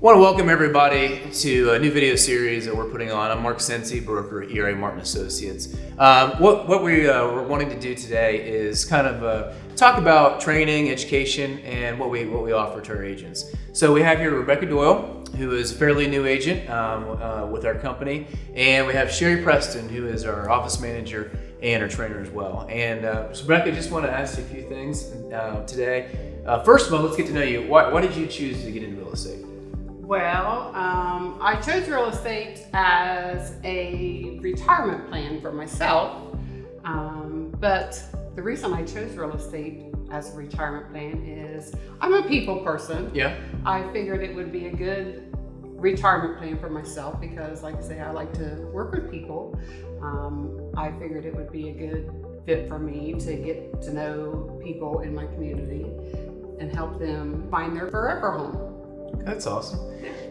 Want to welcome everybody to a new video series that we're putting on. I'm Mark Sensi, broker at ERA Martin Associates. What we're wanting to do today is kind of talk about training, education, and what we offer to our agents. So we have here Rebecca Doyle, who is a fairly new agent with our company, and we have Sherry Preston, who is our office manager and our trainer as well. And so Rebecca, just want to ask you a few things today. First of all, let's get to know you. Why did you choose to get into real estate? Well, I chose real estate as a retirement plan for myself, but the reason I chose real estate as a retirement plan is I'm a people person. Yeah. I figured it would be a good retirement plan for myself because, like I say, I like to work with people. I figured it would be a good fit for me to get to know people in my community and help them find their forever home. That's awesome.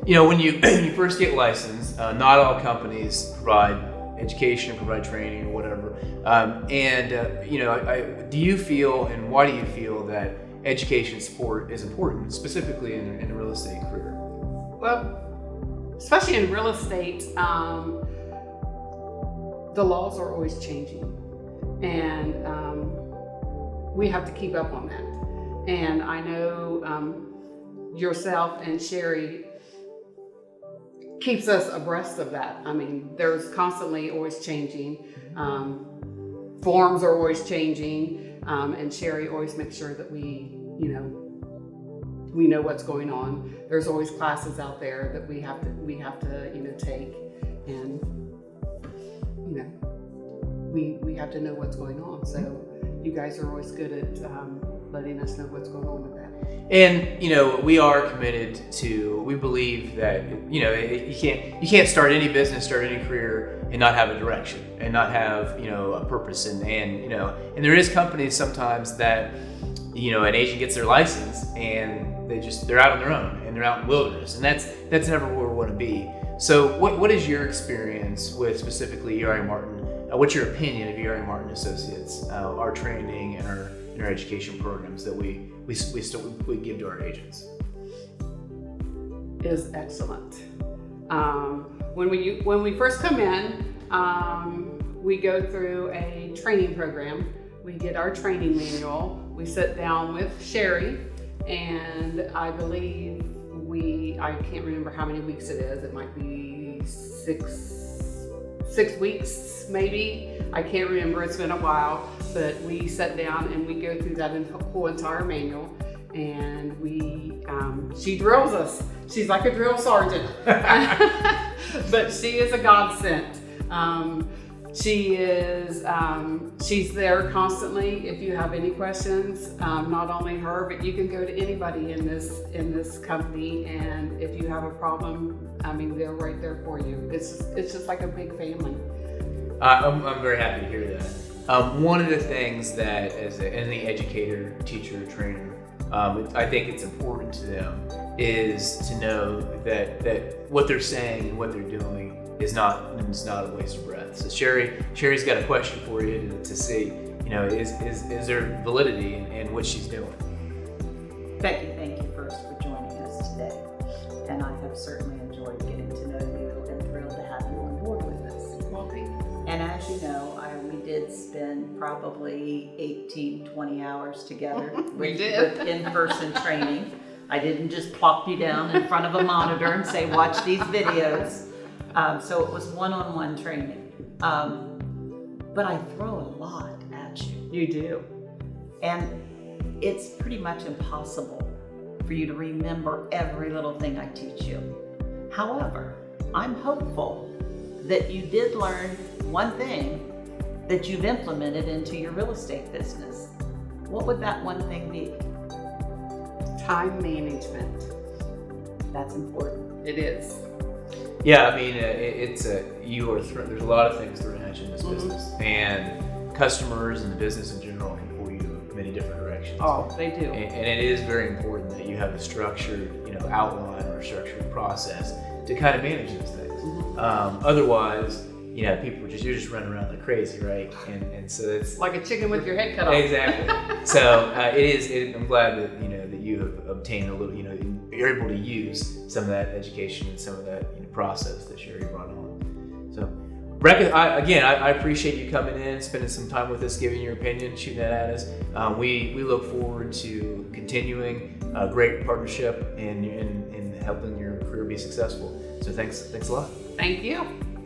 You know, when you first get licensed, not all companies provide education, provide training, or whatever. Do you feel, and why do you feel that education support is important, specifically in a real estate career? Well, especially in real estate, the laws are always changing, and we have to keep up on that. And I know yourself and Sherry keeps us abreast of that. I mean, there's constantly always changing. Forms are always changing, and Sherry always makes sure that we know what's going on. There's always classes out there that we have to take, and we have to know what's going on. So you guys are always good at letting us know what's going on with that. And we are committed to. We believe that you can't start any business, start any career, and not have a direction and not have a purpose. And there is companies sometimes that an agent gets their license and they're out on their own and they're out in the wilderness, and that's never where we want to be. So what is your experience with specifically ERA Martin? What's your opinion of ERA Martin Associates, our training and our education programs that we give to our agents? Is excellent. When we first come in, we go through a training program. We get our training manual. We sit down with Sherry, and I believe I can't remember how many weeks it is. It might be six weeks, maybe. I can't remember. It's been a while, but we sat down and we go through that whole entire manual, and she drills us. She's like a drill sergeant, but she is a godsend. She's there constantly. If you have any questions, not only her, but you can go to anybody in this company, and if you have a problem, they're right there for you. It's just like a big family. I'm very happy to hear that. One of the things that as any educator, teacher, trainer, I think it's important to them is to know that what they're saying and what they're doing is not a waste of breath. So Sherry's got a question for you to see, is there validity in what she's doing? Becky, thank you first for joining us today. And I have certainly enjoyed getting to know you and thrilled to have you on board with us. Well, thank you. And as you know, we did spend probably 18, 20 hours together with in-person training. I didn't just plop you down in front of a monitor and say, watch these videos. So it was one-on-one training. But I throw a lot at you. You do. And it's pretty much impossible for you to remember every little thing I teach you. However, I'm hopeful that you did learn one thing that you've implemented into your real estate business. What would that one thing be? Time management. That's important. It is. Yeah, there's a lot of things thrown at you in this business, and customers and the business in general can pull you in many different directions. Oh, they do. And it is very important that you have a structured, outline or a structured process to kind of manage those things. Mm-hmm. Otherwise, people you're just running around like crazy, right? And so it's like a chicken with your head cut off. Exactly. So I'm glad that that you have obtained a little, you're able to use some of that education and some of that process that Sherry brought on. So, I appreciate you coming in, spending some time with us, giving your opinion, shooting that at us. We look forward to continuing a great partnership and helping your career be successful. So thanks a lot. Thank you.